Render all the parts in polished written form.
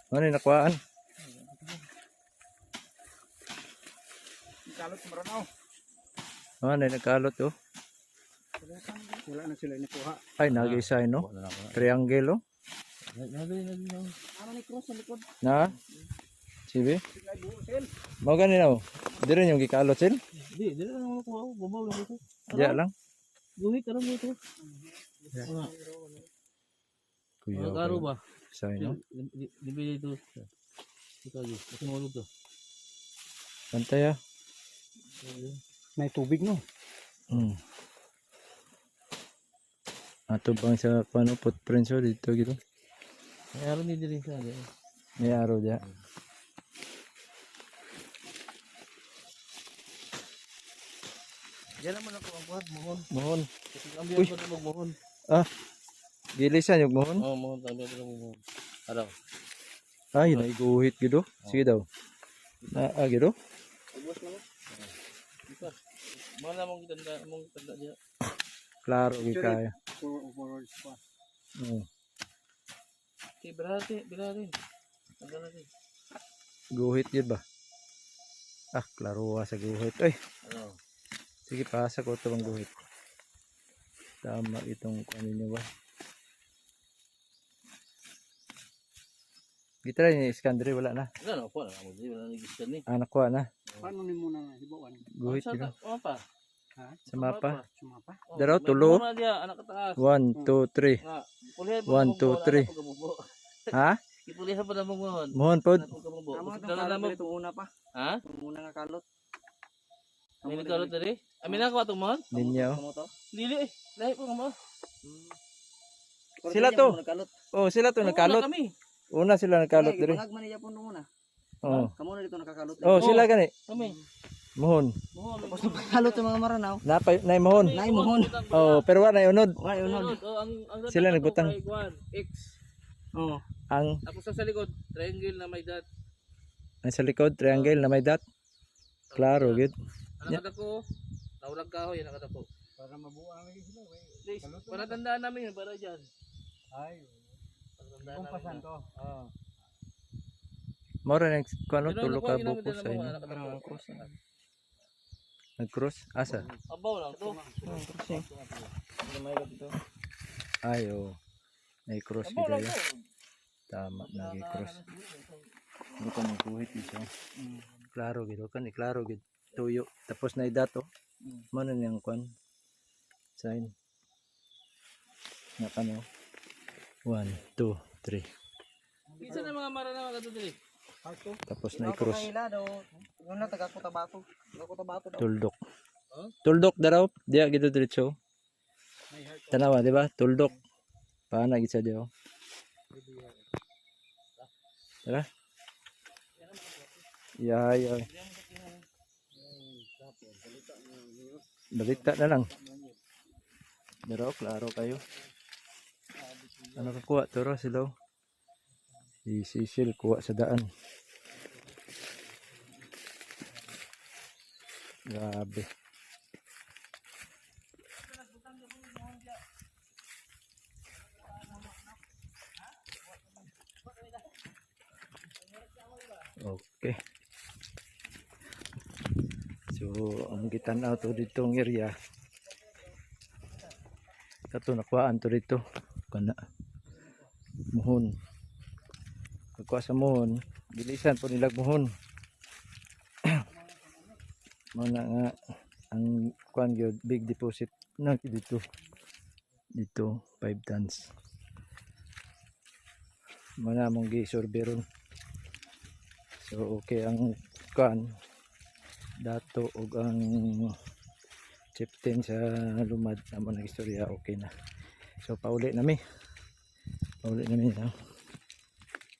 Ano yung nakuhaan? Kalot sa maranaw. Ano yung nagkalot oh? Wala na sila nakuha. Ay, nag-isa no? Triangle oh. Ano ni cross sa likod? Na? Sibi? Sila buo sel. Mau ganun oh. Di rin yung gikalot sil? Di na naman ako. Babaw lang ito. Diya lang. Guhit, alam mo ito. Kuya, Ang karo ba? Isa no? Dibili ito. Ito aja. Ito mahulog to. Pantay ah. May tubig no. Ato bang sa paano footprints oh dito gitu. May araw ni din sa atin. May araw diya. Diyan naman ako ang buhat. Mohon. Mohon. Ang biyan ko na mohon. Ah. Gilisan yung mohon. Oo, mohon. Ang biyan ko na mohon. Araw. Ay, naiguhit gitu. Sige daw. Na gitu. Ubos na mo. Ika. Mana mong tanda dia. Klaro gi kaya. Forward pa. Okay, berarti. Tanda natin. Guhit yun ba? Ah, klaro sa guhit. Ay, Ano? sige pasa ko ito bang guhit. Tama itong ano nyo ba? Gitara ni Iskandri wala na. Ano po na mo di wala nagistan ni. Anak ko na. Paano ni muna na hibawan? Guhit Sa gitu. apa? Ha? Sa mapa. Sumapa. Daro, tulo. Dia anak kataas. 1, 2, 3. Nga, pulihan po 1, 2, 3. Ha? Ipulihan pa na mong mohon. Mohon pod. Tama Dala itong na kalot mo. dito una pa. Ha? Una nga kalot. May nagkalot dali? Amin ako atong mohon? Ninyo. Kamu to? Dili eh. Lahi po nga mo. Sila to. Nagkalot. Oh, sila to nagkalot. Kami. Una sila nagkalot dire. Pangag man niya po muna. Oh. Kamu na dito nakakalot. Oh, sila gani. Kami. Mohon. Mohon. Tapos nagkalot yung mga maranaw. Nay mohon. Nay mohon. Oh, pero wala na unod. Wala unod. Ang Sila nagbutang. X. Oo. Ang Tapos sa likod, triangle na may dot. sa likod triangle na may dot. Klaro gid. Anak ko, naulag kahoy, anak ko. Para mabuang lagi sila. Please, para tandaan namin yun, para dyan. Ay. Para tandaan Kumpasan namin. to. Oo. Mora nang kuno Pero tulo nakuha, ka ginamit buko din sa ng mga inyo. anak ko. Cross. Nag-cross asa? Abaw lang to. Ay oh. Nay cross Abaw gid lang ayo. to. Tama nagi cross. Ano ka magkuhit iso. Klaro gid kan klaro gid. Tuyo tapos na dato. Mano niyang kwan? Sign. Na kano? 1, 2, 3. Isa na mga maranaw ka to dili. Tapos na i-cross. Yung na taga Cotabato. Taga Cotabato daw. Tuldok. Tuldok daraw. Diya gito diretso. Tanawa, di ba? Tuldok. Paana gid sa diyo. Tara. Yay. Balita na lang. Daraw, klaro kayo. Ano kakuha? Turo sila. Si Cecil kuha sa daan. Grabe. Okay. So, ang gitanaw to ditong area. Kato nakuhaan to dito. Kana. Muhon. Pagkuha sa muhon, bilisan po nilag muhon. Mana nga ang kuan gyud big deposit na dito. Dito 5 tons. Mana mong gi-survey ron. So okay ang kuan dato og ang chieftain sa lumad amo nang istorya okay na. So pauli nami. Pauli nami ha.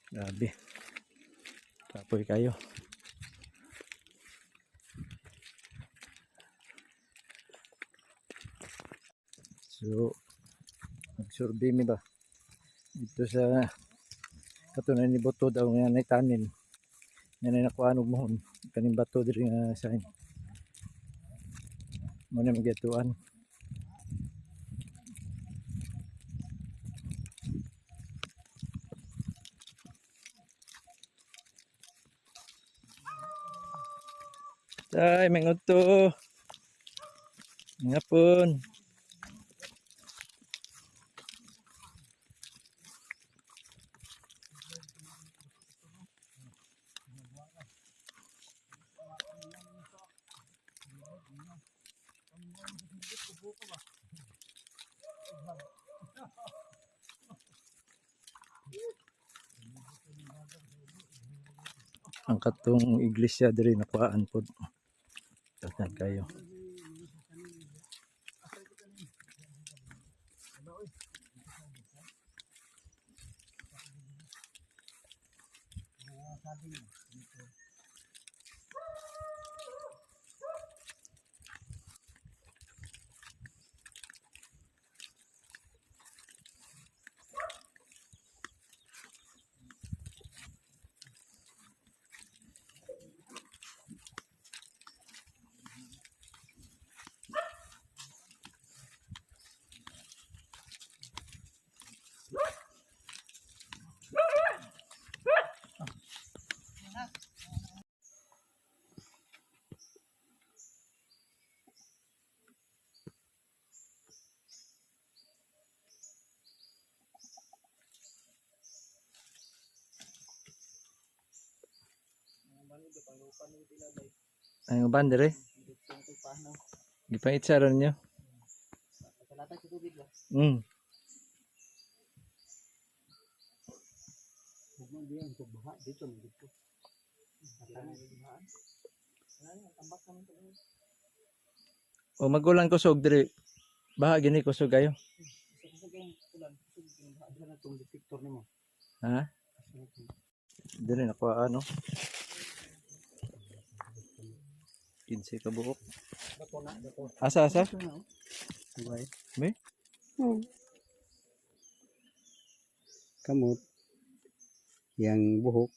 Grabe. Tapoy kayo. So nag-survey mi ba dito sa katunan ni Boto daw nga naitanin nga nakuha og mohon kaning bato diri nga sign mo na magyatuan. Ay, mengod to. Ngapon. Ang katong iglesia diri nakuhaan pod. Tatan kayo. Ay uban diri. Gipait sa ron nyo. Kalatag sa tubig ba? Huwag diyan sa baha dito na dito. Tambak naman ito. O magulang kusog diri. Baha gini kusog kayo. Kusog yung ulan. Kusog yung baha. Diyan itong detector ni mo. Ha? Diri nakuha ano? 15 ka buok. Bato na. Bato. Asa? Buhay. May? Kamot, yang buhok,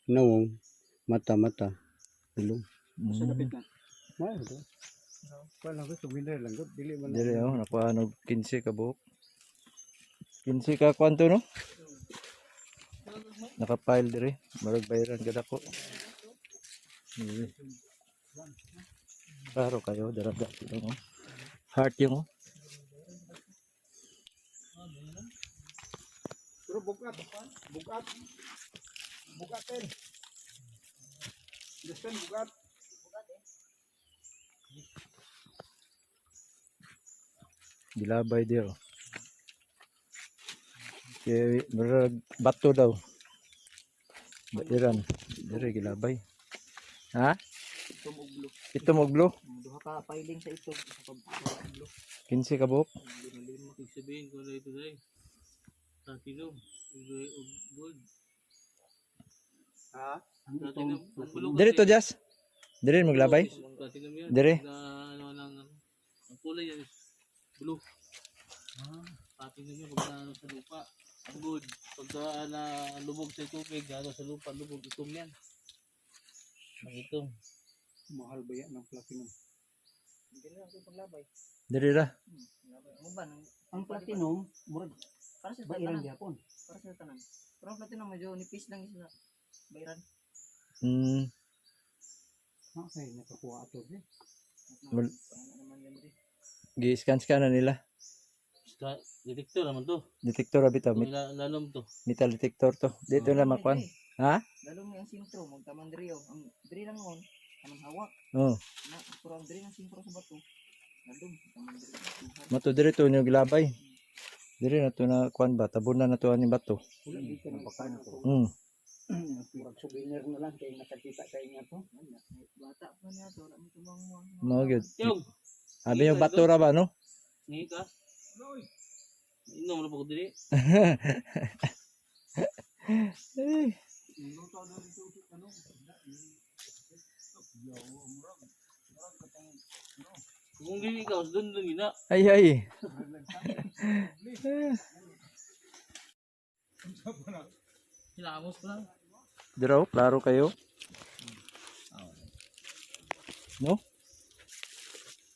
nawong, mata-mata, ilong. Sa dapit na. Wala ito. Wala ko sumilay lang. Dili man Diri oh, nakuha ano 15 ka buok. 15 ka kwanto no? Naka-file diri. Marag bayaran gid ako. Diri. Klaro kayo, daraga yung oh. Heart yung oh. Pero bugat. Bugat. Bugatin. Understand bugat. Gilabay di oh. Kaya marag bato daw. Bairan. Diri gilabay. Ha? Tumuglo. Ito moglo. Duha ka filing sa ito. Sa pagbulo. 15 ka buok. Ibig sabihin ko na ito dahil. Sa kilo. Gold. Ha? Sa kilo. Ang bulok Diri to kasi- Jas. Diri maglabay. Sa kilo yan. Diri. Ano lang. Ang kulay yan is blue. Patingin nyo pag na sa lupa. Ang good. Pagka na lubog sa tubig, ano sa lupa, lubog itom yan. Ang itom. mahal ba yan ng platinum? Hindi lang sa paglabay. Diri ra. Ano ba? Ang platinum, murag, Para sa bairan tanan. gyapon. Para sa tanan. Pero ang platinum medyo nipis lang isa. Bairan. Okay, nakakuha ato rin. Mal- Ano naman yan rin. Gi-scan na nila. Detektor naman to. Detektor abi to. Kung lalom to. Metal detector to. Dito na makuan. Ha? Lalo mo yung sintro, magtaman diri oh. Ang diri lang mo, taman hawak. Oh. Na, pero ang diri ng sintro sa bato. Lalong, taman diri. Mato diri to yung gilabay. Diri na to na kuan ba? Tabunan na to ani bato. Wala dito na baka na to. Murag souvenir na lang kay nakakita kay nga to. Bata pa niya to, wala mo tumang mo. Mao gyud. Yung! Abi yung bato ra ba no? Ngayon ka? Inom na po ko dili. Eh, Kung dili ka, doon lang yun na. ay. Hinamos pa lang. Diraw, klaro kayo. No?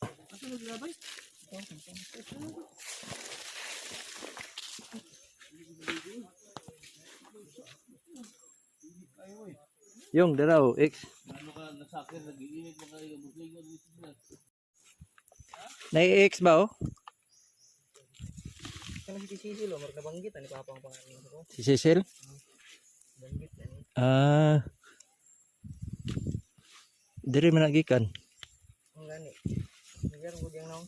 Asa mo ginabay? Yung diraw, X. Ano ka, sakit, nag-iinit mga kayo, bubligo dito sila. Nai-X ba oh? Kana si Sisi lo, marga banggit ani papa ang pangalan ko. Si Cecil? Banggit ani. Ah. Diri man nagikan. Ang gani. Nagyar ko diyang naong.